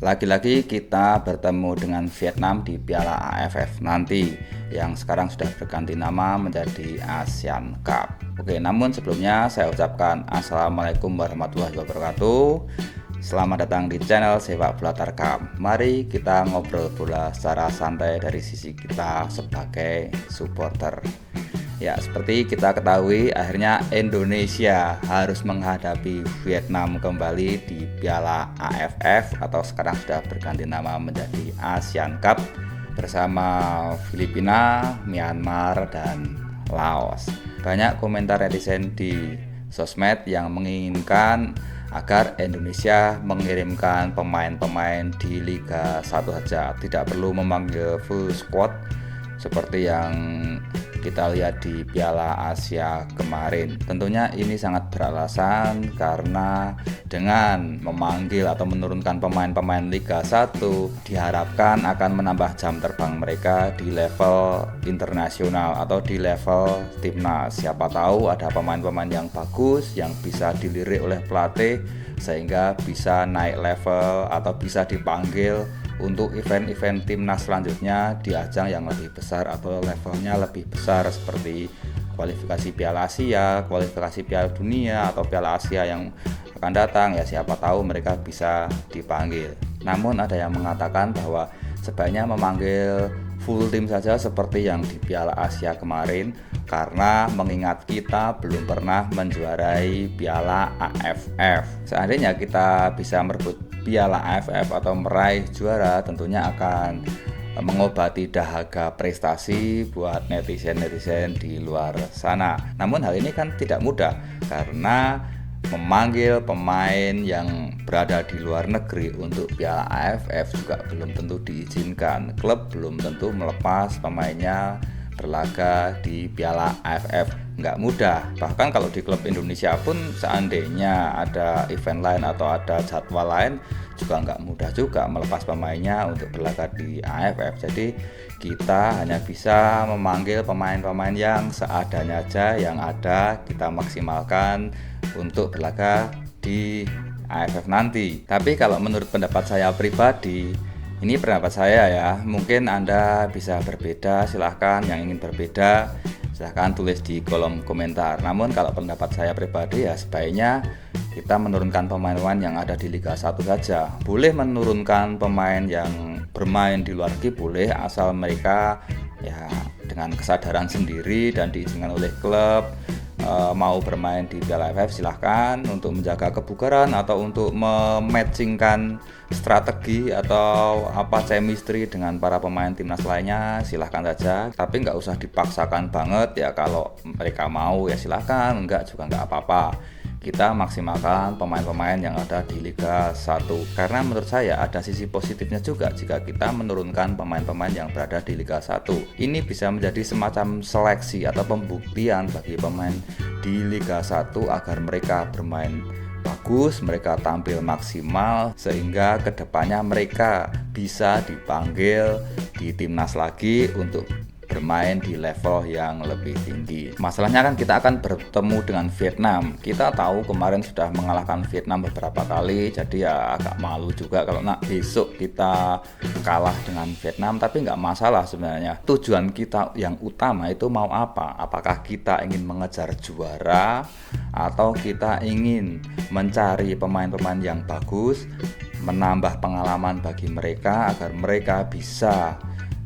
Lagi-lagi kita bertemu dengan Vietnam di Piala AFF nanti yang sekarang sudah berganti nama menjadi ASEAN Cup. Oke, namun sebelumnya saya ucapkan Assalamualaikum warahmatullahi wabarakatuh. Selamat datang di channel Sepak Bola Tarkam. Mari kita ngobrol bola secara santai dari sisi kita sebagai supporter. Ya, seperti kita ketahui, akhirnya Indonesia harus menghadapi Vietnam kembali di Piala AFF atau sekarang sudah berganti nama menjadi ASEAN Cup bersama Filipina, Myanmar, dan Laos. Banyak komentar netizen di sosmed yang menginginkan agar Indonesia mengirimkan pemain-pemain di Liga 1 saja, tidak perlu memanggil full squad seperti yang kita lihat di Piala Asia kemarin. Tentunya ini sangat beralasan karena dengan memanggil atau menurunkan pemain-pemain Liga 1 diharapkan akan menambah jam terbang mereka di level internasional atau di level timnas. Siapa tahu ada pemain-pemain yang bagus yang bisa dilirik oleh pelatih sehingga bisa naik level atau bisa dipanggil untuk event-event timnas selanjutnya di ajang yang lebih besar atau levelnya lebih besar seperti kualifikasi Piala Asia, kualifikasi Piala Dunia atau Piala Asia yang akan datang. Ya siapa tahu mereka bisa dipanggil. Namun ada yang mengatakan bahwa sebaiknya memanggil full tim saja seperti yang di Piala Asia kemarin karena mengingat kita belum pernah menjuarai Piala AFF. Seandainya kita bisa merebut Piala AFF atau meraih juara, tentunya akan mengobati dahaga prestasi buat netizen-netizen di luar sana. Namun hal ini kan tidak mudah karena memanggil pemain yang berada di luar negeri untuk Piala AFF juga belum tentu diizinkan. Klub belum tentu melepas pemainnya berlaga di Piala AFF, nggak mudah. Bahkan kalau di klub Indonesia pun seandainya ada event lain atau ada jadwal lain juga nggak mudah juga melepas pemainnya untuk berlaga di AFF. Jadi kita hanya bisa memanggil pemain-pemain yang seadanya aja, yang ada kita maksimalkan untuk berlaga di AFF nanti. Tapi kalau menurut pendapat saya pribadi, ini pendapat saya ya, mungkin Anda bisa berbeda, silahkan yang ingin berbeda silahkan tulis di kolom komentar. Namun kalau pendapat saya pribadi ya sebaiknya kita menurunkan pemain-pemain yang ada di Liga 1 saja. Boleh menurunkan pemain yang bermain di luar negeri, boleh, asal mereka ya dengan kesadaran sendiri dan diizinkan oleh klub. Mau bermain di Piala AFF silahkan untuk menjaga kebugaran atau untuk mematchingkan strategi atau apa chemistry dengan para pemain timnas lainnya, silahkan saja, tapi nggak usah dipaksakan banget ya. Kalau mereka mau ya silahkan, enggak juga nggak apa-apa. Kita maksimalkan pemain-pemain yang ada di Liga 1 karena menurut saya ada sisi positifnya juga jika kita menurunkan pemain-pemain yang berada di Liga 1. Ini bisa menjadi semacam seleksi atau pembuktian bagi pemain di Liga 1 agar mereka bermain bagus, mereka tampil maksimal sehingga kedepannya mereka bisa dipanggil di timnas lagi untuk bermain di level yang lebih tinggi. Masalahnya kan kita akan bertemu dengan Vietnam. Kita tahu kemarin sudah mengalahkan Vietnam beberapa kali, jadi ya agak malu juga kalau besok kita kalah dengan Vietnam. Tapi nggak masalah sebenarnya. Tujuan kita yang utama itu mau apa? Apakah kita ingin mengejar juara atau kita ingin mencari pemain-pemain yang bagus, menambah pengalaman bagi mereka agar mereka bisa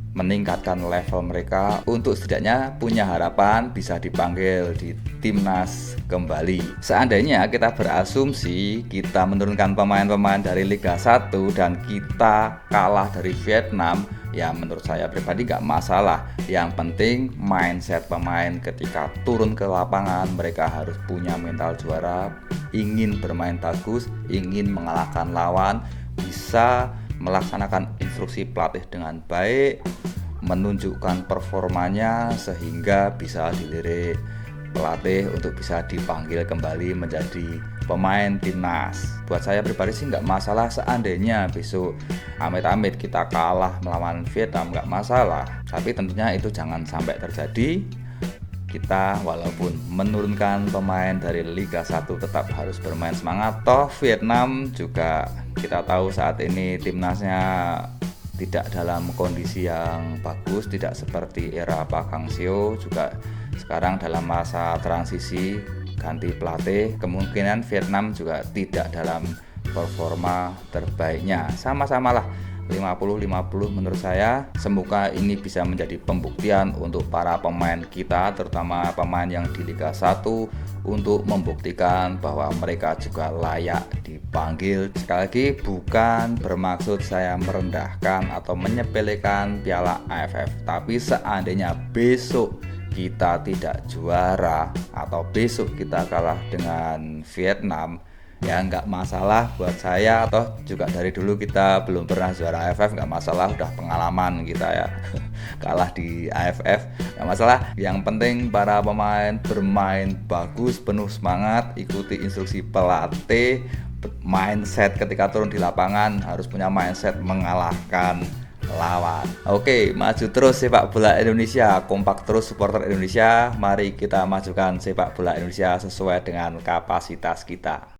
meningkatkan level mereka untuk setidaknya punya harapan bisa dipanggil di timnas kembali. Seandainya kita berasumsi kita menurunkan pemain-pemain dari Liga 1 dan kita kalah dari Vietnam, ya menurut saya pribadi nggak masalah. Yang penting mindset pemain ketika turun ke lapangan, mereka harus punya mental juara, ingin bermain bagus, ingin mengalahkan lawan, bisa melaksanakan instruksi pelatih dengan baik, menunjukkan performanya sehingga bisa dilirik pelatih untuk bisa dipanggil kembali menjadi pemain timnas. Buat saya pribadi sih nggak masalah seandainya besok amit-amit kita kalah melawan Vietnam, nggak masalah. Tapi tentunya itu jangan sampai terjadi. Kita walaupun menurunkan pemain dari Liga 1 tetap harus bermain semangat. Toh Vietnam juga Kita tahu saat ini timnasnya tidak dalam kondisi yang bagus, tidak seperti era Pak Hangzhou, juga sekarang dalam masa transisi ganti pelatih. Kemungkinan Vietnam juga tidak dalam performa terbaiknya. Sama-samalah 50-50 menurut saya. Semoga ini bisa menjadi pembuktian untuk para pemain kita, terutama pemain yang di Liga 1, untuk membuktikan bahwa mereka juga layak dipanggil. Sekali lagi, bukan bermaksud saya merendahkan atau menyepelekan Piala AFF, tapi seandainya besok kita tidak juara atau besok kita kalah dengan Vietnam, ya nggak masalah buat saya. Atau juga dari dulu kita belum pernah juara AFF, nggak masalah, udah pengalaman kita ya kalah di AFF, nggak masalah. Yang penting para pemain bermain bagus, penuh semangat, ikuti instruksi pelatih. Mindset ketika turun di lapangan harus punya mindset mengalahkan lawan. Oke, maju terus sepak bola Indonesia, kompak terus supporter Indonesia. Mari kita majukan sepak bola Indonesia sesuai dengan kapasitas kita.